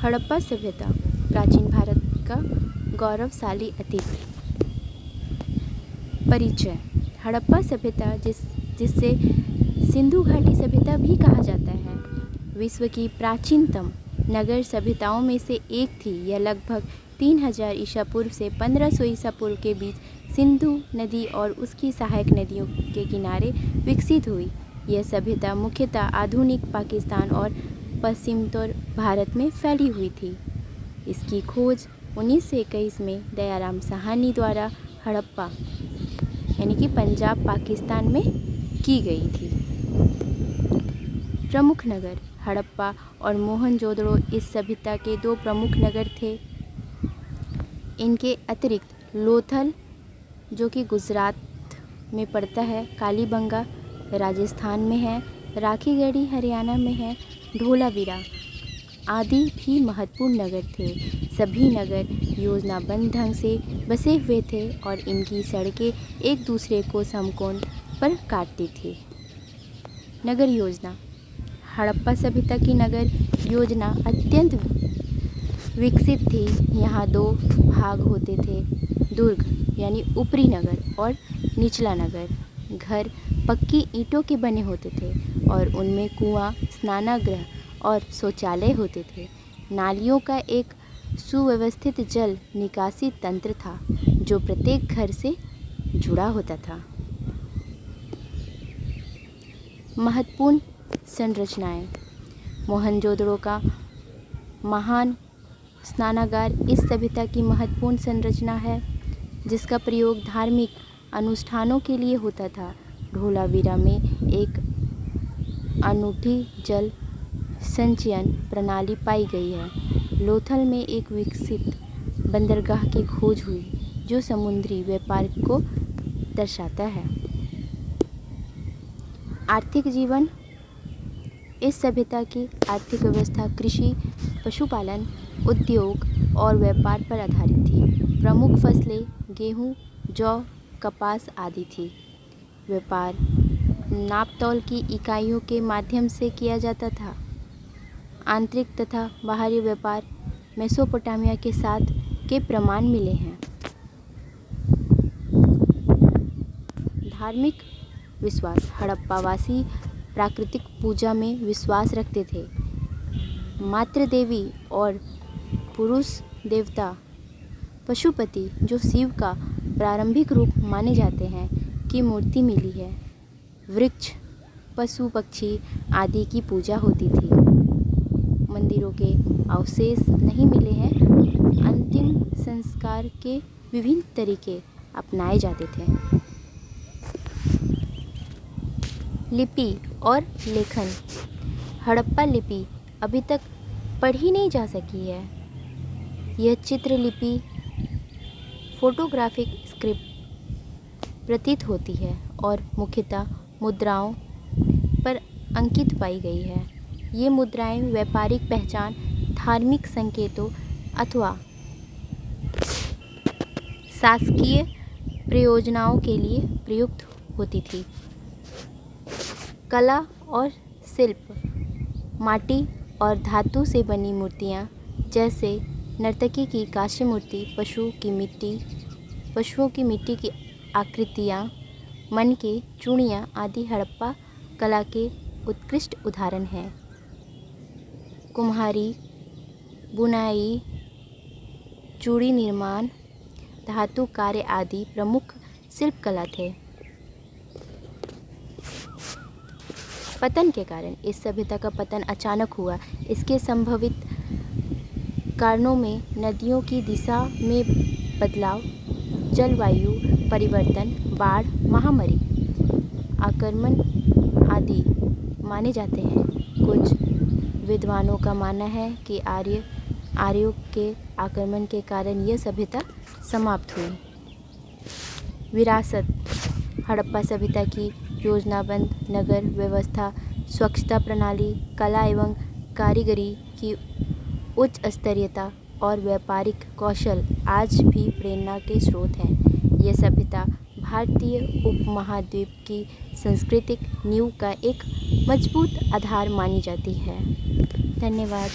हड़प्पा सभ्यता प्राचीन भारत का गौरवशाली अतीत। परिचय। हड़प्पा सभ्यता जिससे सिंधु घाटी सभ्यता भी कहा जाता है, विश्व की प्राचीनतम नगर सभ्यताओं में से एक थी। यह लगभग 3000 ईसा पूर्व से 1500 ईसा पूर्व के बीच सिंधु नदी और उसकी सहायक नदियों के किनारे विकसित हुई। यह सभ्यता मुख्यतः आधुनिक पाकिस्तान और पश्चिमोत्तर भारत में फैली हुई थी। इसकी खोज 1921 में दयाराम साहनी द्वारा हड़प्पा यानी कि पंजाब पाकिस्तान में की गई थी। प्रमुख नगर। हड़प्पा और मोहनजोदड़ो इस सभ्यता के दो प्रमुख नगर थे। इनके अतिरिक्त लोथल, जो कि गुजरात में पड़ता है, कालीबंगा राजस्थान में है, राखीगढ़ी हरियाणा में है, धोलावीरा आदि भी महत्वपूर्ण नगर थे। सभी नगर योजनाबद्ध ढंग से बसे हुए थे और इनकी सड़कें एक दूसरे को समकोण पर काटती थी। नगर योजना। हड़प्पा सभ्यता की नगर योजना अत्यंत विकसित थी। यहाँ दो भाग होते थे, दुर्ग यानी ऊपरी नगर और निचला नगर। घर पक्की ईंटों के बने होते थे और उनमें कुआं, स्नानागृह और शौचालय होते थे। नालियों का एक सुव्यवस्थित जल निकासी तंत्र था जो प्रत्येक घर से जुड़ा होता था। महत्वपूर्ण संरचनाएं। मोहनजोदड़ो का महान स्नानागार इस सभ्यता की महत्वपूर्ण संरचना है, जिसका प्रयोग धार्मिक अनुष्ठानों के लिए होता था। धोलावीरा में एक अनूठी जल संचयन प्रणाली पाई गई है। लोथल में एक विकसित बंदरगाह की खोज हुई जो समुद्री व्यापार को दर्शाता है। आर्थिक जीवन। इस सभ्यता की आर्थिक व्यवस्था कृषि, पशुपालन, उद्योग और व्यापार पर आधारित थी। प्रमुख फसलें गेहूं, जौ, कपास आदि थी। व्यापार नापतोल की इकाइयों के माध्यम से किया जाता था। आंतरिक तथा बाहरी व्यापार मेसोपोटामिया के साथ के प्रमाण मिले हैं। धार्मिक विश्वास। हड़प्पावासी प्राकृतिक पूजा में विश्वास रखते थे। मातृ देवी और पुरुष देवता पशुपति, जो शिव का प्रारंभिक रूप माने जाते हैं, की मूर्ति मिली है। वृक्ष, पशु पक्षी आदि की पूजा होती थी। मंदिरों के अवशेष नहीं मिले हैं। अंतिम संस्कार के विभिन्न तरीके अपनाए जाते थे। लिपि और लेखन। हड़प्पा लिपि अभी तक पढ़ी नहीं जा सकी है। यह चित्रलिपि फोटोग्राफिक स्क्रिप्ट प्रतीत होती है और मुख्यतः मुद्राओं पर अंकित पाई गई है। ये मुद्राएं व्यापारिक पहचान, धार्मिक संकेतों अथवा शासकीय प्रयोजनों के लिए प्रयुक्त होती थी। कला और शिल्प। माटी और धातु से बनी मूर्तियाँ, जैसे नर्तकी की कांस्य मूर्ति, पशुओं की मिट्टी की आकृतियाँ, मनके, चूड़ियाँ आदि हड़प्पा कला के उत्कृष्ट उदाहरण हैं। कुम्हारी, बुनाई, चूड़ी निर्माण, धातु कार्य आदि प्रमुख शिल्पकला थे। पतन के कारण। इस सभ्यता का पतन अचानक हुआ। इसके संभावित कारणों में नदियों की दिशा में बदलाव, जलवायु परिवर्तन, बाढ़, महामारी, आक्रमण आदि माने जाते हैं। कुछ विद्वानों का मानना है कि आर्यों के आक्रमण के कारण यह सभ्यता समाप्त हुई। विरासत। हड़प्पा सभ्यता की योजनाबद्ध नगर व्यवस्था, स्वच्छता प्रणाली, कला एवं कारीगरी की उच्च स्तरीयता और व्यापारिक कौशल आज भी प्रेरणा के स्रोत हैं। यह सभ्यता भारतीय उपमहाद्वीप की सांस्कृतिक नींव का एक मजबूत आधार मानी जाती है। धन्यवाद।